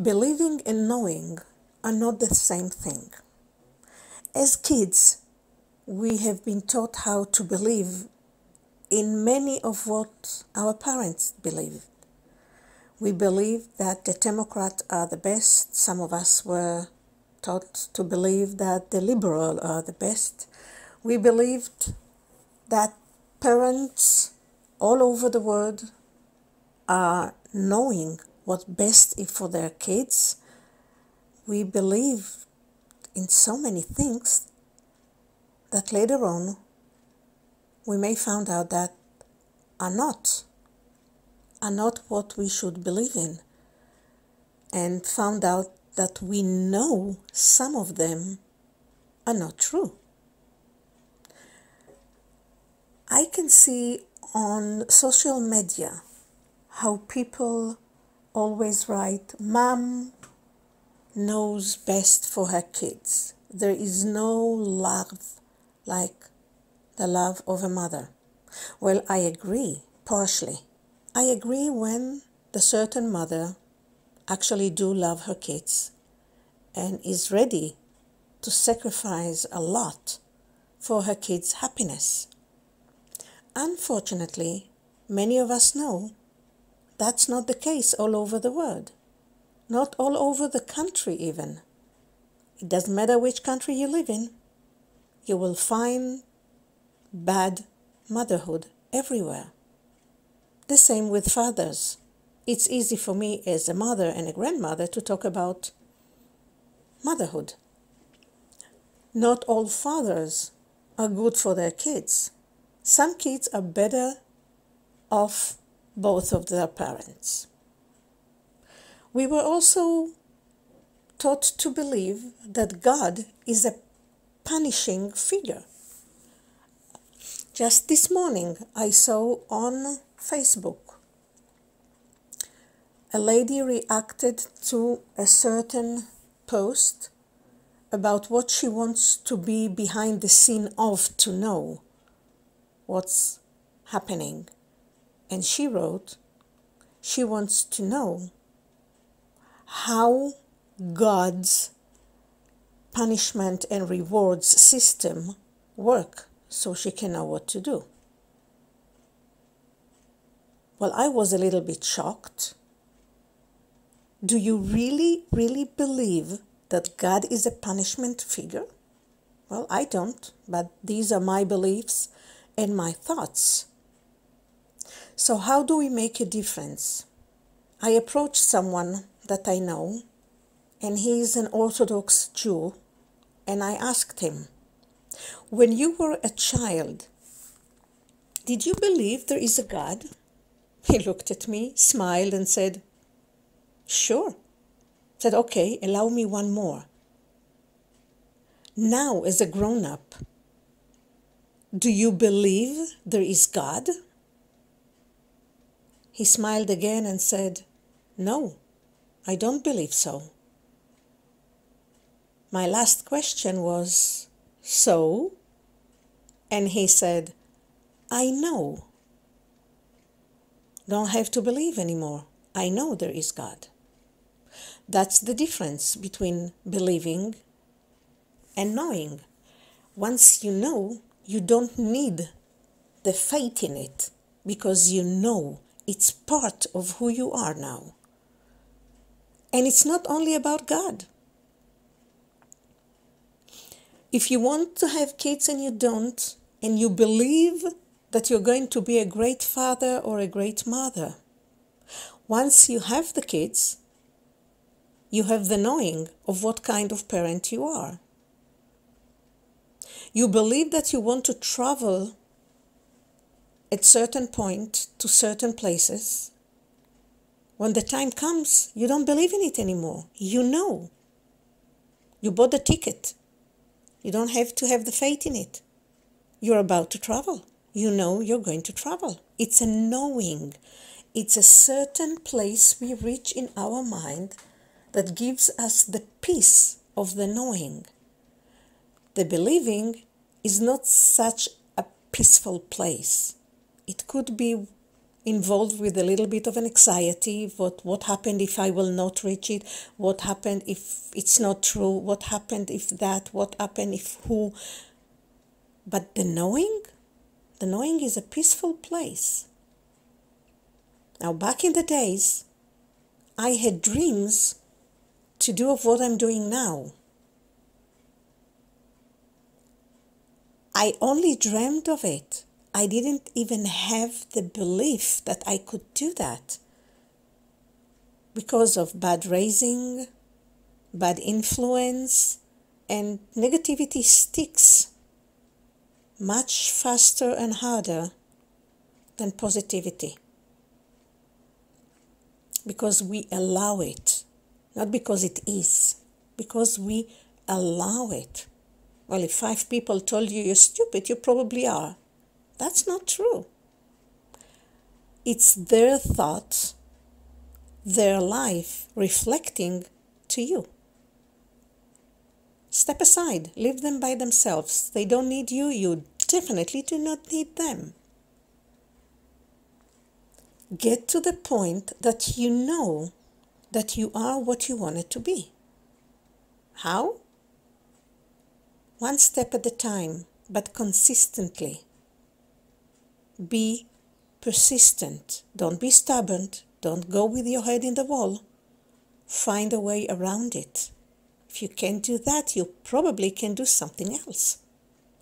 Believing and knowing are not the same thing. As kids, we have been taught how to believe in many of what our parents believe. We believe that the Democrats are the best. Some of us were taught to believe that the liberal are the best. We believed that parents all over the world are knowing what's best for their kids. We believe in so many things that later on we may find out that are not what we should believe in, and found out that we know some of them are not true. I can see on social media how people always write, "Mom knows best for her kids. There is no love like the love of a mother." Well, I agree, partially. I agree when the certain mother actually do love her kids and is ready to sacrifice a lot for her kids' happiness. Unfortunately, many of us know that's not the case all over the world. Not all over the country even. It doesn't matter which country you live in. You will find bad motherhood everywhere. The same with fathers. It's easy for me as a mother and a grandmother to talk about motherhood. Not all fathers are good for their kids. Some kids are better off both of their parents. We were also taught to believe that God is a punishing figure. Just this morning, I saw on Facebook a lady reacted to a certain post about what she wants to be behind the scene of to know what's happening. And she wrote, she wants to know how God's punishment and rewards system work so she can know what to do. Well, I was a little bit shocked. Do you really believe that God is a punishment figure? Well, I don't, but these are my beliefs and my thoughts. So how do we make a difference? I approached someone that I know, and he is an Orthodox Jew, and I asked him, when you were a child, did you believe there is a God? He looked at me, smiled, and said, sure. I said, okay, allow me one more. Now, as a grown-up, do you believe there is God? He smiled again and said, no, I don't believe so. My last question was, so? And he said, I know. Don't have to believe anymore. I know there is God. That's the difference between believing and knowing. Once you know, you don't need the faith in it because you know it's part of who you are now. And it's not only about God. If you want to have kids and you don't, and you believe that you're going to be a great father or a great mother, once you have the kids, you have the knowing of what kind of parent you are. You believe that you want to travel at certain point to certain places. When the time comes, you don't believe in it anymore. You know. You bought the ticket. You don't have to have the faith in it. You're about to travel. You know you're going to travel. It's a knowing. It's a certain place we reach in our mind that gives us the peace of the knowing. The believing is not such a peaceful place. It could be involved with a little bit of an anxiety. What happened if I will not reach it? What happened if it's not true? What happened if that? What happened if who? But the knowing is a peaceful place. Now, back in the days, I had dreams to do of what I'm doing now. I only dreamed of it. I didn't even have the belief that I could do that because of bad raising, bad influence, and negativity sticks much faster and harder than positivity. Because we allow it, not because it is, because we allow it. Well, if 5 people told you you're stupid, you probably are. That's not true. It's their thoughts, their life reflecting to you. Step aside, leave them by themselves. They don't need you, you definitely do not need them. Get to the point that you know that you are what you wanted to be. How? One step at a time, but consistently. Be persistent. Don't be stubborn. Don't go with your head in the wall. Find a way around it. If you can't do that, you probably can do something else.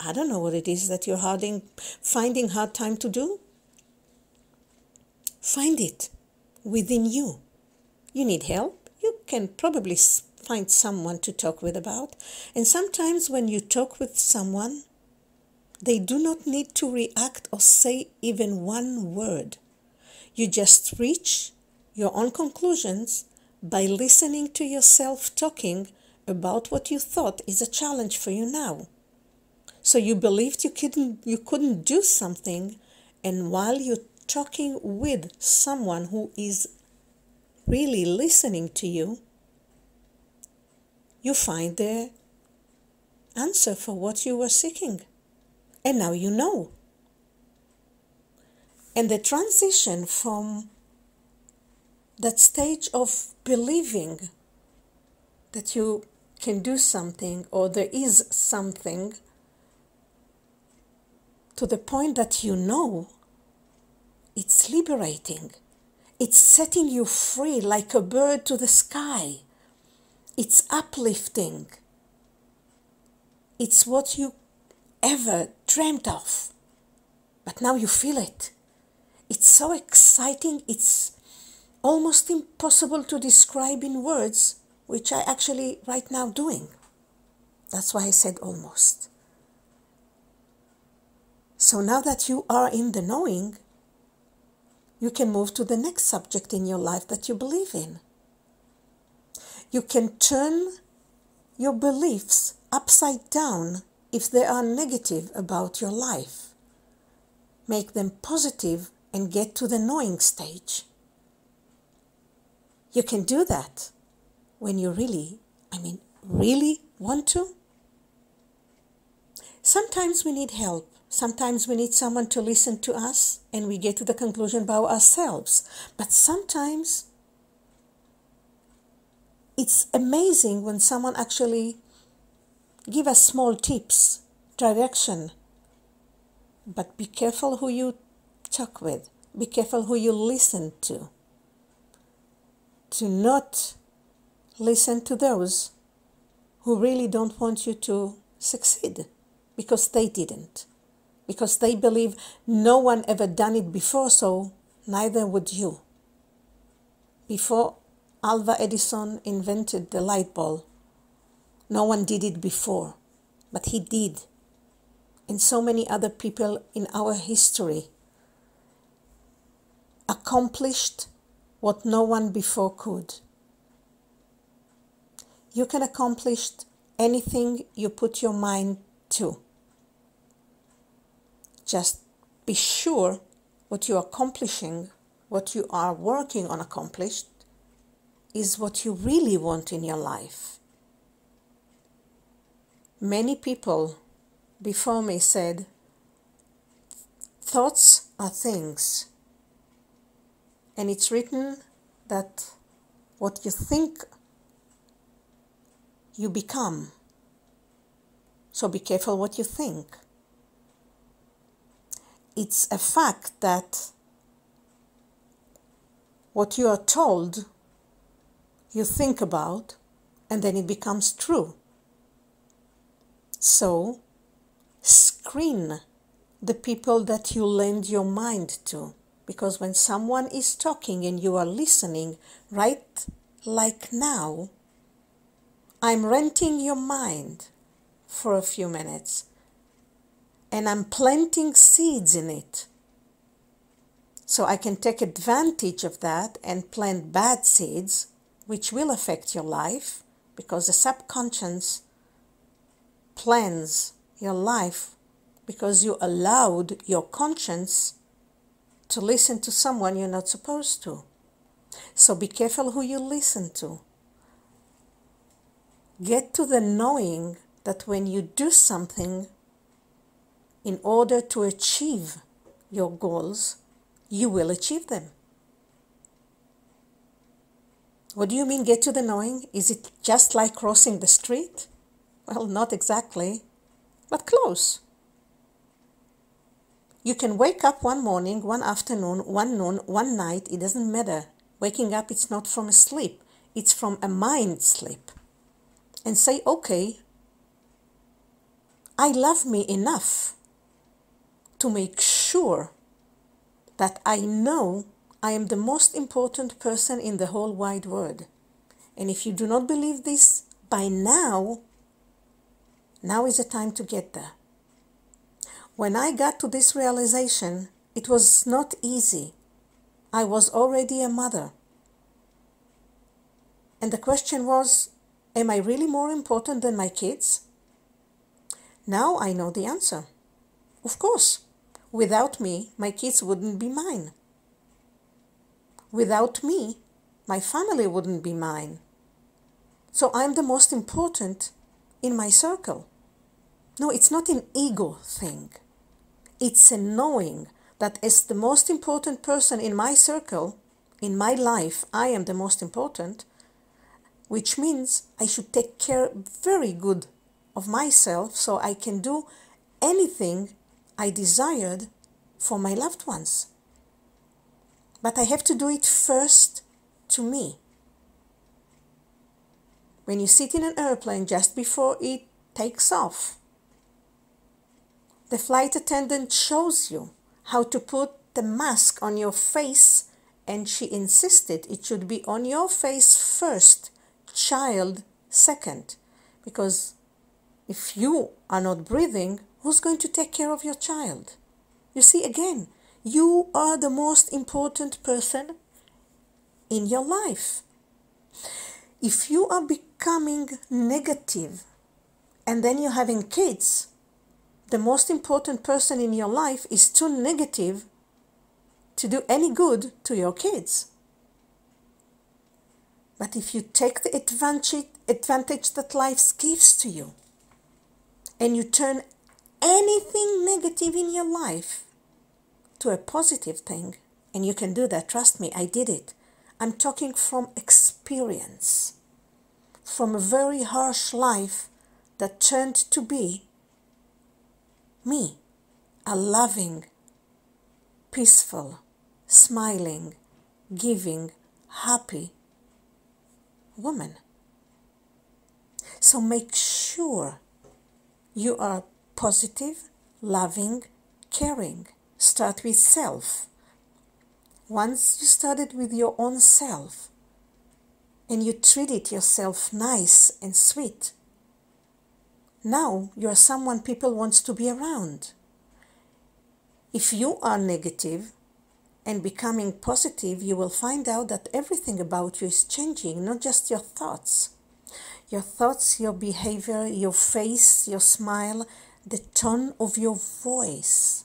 I don't know what it is that you're finding hard time to do. Find it within you. You need help? You can probably find someone to talk with about. And sometimes when you talk with someone, they do not need to react or say even one word. You just reach your own conclusions by listening to yourself talking about what you thought is a challenge for you now. So you believed you couldn't do something, and while you're talking with someone who is really listening to you, you find the answer for what you were seeking. And now you know. And the transition from that stage of believing that you can do something or there is something to the point that you know, it's liberating. It's setting you free like a bird to the sky. It's uplifting. It's what you ever dreamt of. But now you feel it. It's so exciting, it's almost impossible to describe in words, which I actually right now doing. That's why I said almost. So now that you are in the knowing, you can move to the next subject in your life that you believe in. You can turn your beliefs upside down if they are negative about your life. Make them positive and get to the knowing stage. You can do that when you really want to. Sometimes we need help. Sometimes we need someone to listen to us and we get to the conclusion by ourselves. But sometimes it's amazing when someone actually give us small tips, direction. But be careful who you talk with. Be careful who you listen to. Do not listen to those who really don't want you to succeed because they didn't. Because they believe no one ever done it before, so neither would you. Before Alva Edison invented the light bulb, no one did it before, but he did. And so many other people in our history accomplished what no one before could. You can accomplish anything you put your mind to. Just be sure what you're accomplishing, what you are working on accomplished, is what you really want in your life. Many people before me said, thoughts are things. And it's written that what you think, you become. So be careful what you think. It's a fact that what you are told, you think about, and then it becomes true. So screen the people that you lend your mind to. Because when someone is talking and you are listening, right like now, I'm renting your mind for a few minutes and I'm planting seeds in it. So I can take advantage of that and plant bad seeds, which will affect your life, because the subconscious plans your life because you allowed your conscience to listen to someone you're not supposed to. So be careful who you listen to. Get to the knowing that when you do something in order to achieve your goals, you will achieve them. What do you mean, get to the knowing? Is it just like crossing the street? Well, not exactly, but close. You can wake up one morning, one afternoon, one noon, one night, it doesn't matter. Waking up, it's not from a sleep, it's from a mind sleep. And say, okay, I love me enough to make sure that I know I am the most important person in the whole wide world. And if you do not believe this by now is the time to get there. When I got to this realization, it was not easy. I was already a mother. And the question was, am I really more important than my kids? Now I know the answer. Of course, without me, my kids wouldn't be mine. Without me, my family wouldn't be mine. So I'm the most important in my circle. No, it's not an ego thing. It's a knowing that as the most important person in my circle, in my life, I am the most important, which means I should take care very good of myself so I can do anything I desired for my loved ones. But I have to do it first to me. When you sit in an airplane just before it takes off, the flight attendant shows you how to put the mask on your face, and she insisted it should be on your face first, child second. Because if you are not breathing, who's going to take care of your child? You see, again, you are the most important person in your life. If you are becoming negative and then you're having kids, the most important person in your life is too negative to do any good to your kids. But if you take the advantage that life gives to you and you turn anything negative in your life to a positive thing, and you can do that, trust me, I did it. I'm talking from experience, from a very harsh life that turned to be me, a loving, peaceful, smiling, giving, happy woman. So make sure you are positive, loving, caring. Start with self. Once you started with your own self and you treated yourself nice and sweet, now you're someone people want to be around. If you are negative and becoming positive, you will find out that everything about you is changing, not just your thoughts. Your thoughts, your behavior, your face, your smile, the tone of your voice.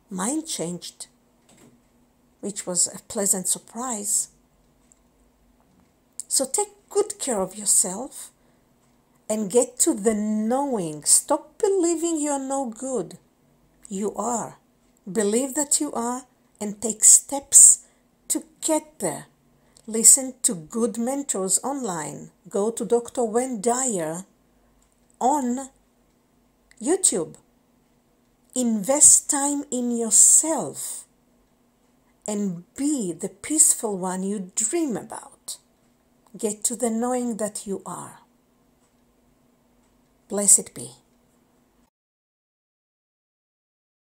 Mine changed, which was a pleasant surprise. So take good care of yourself and get to the knowing. Stop believing you're no good. You are. Believe that you are and take steps to get there. Listen to good mentors online. Go to Dr. Wayne Dyer on YouTube. Invest time in yourself and be the peaceful one you dream about. Get to the knowing that you are. Blessed be.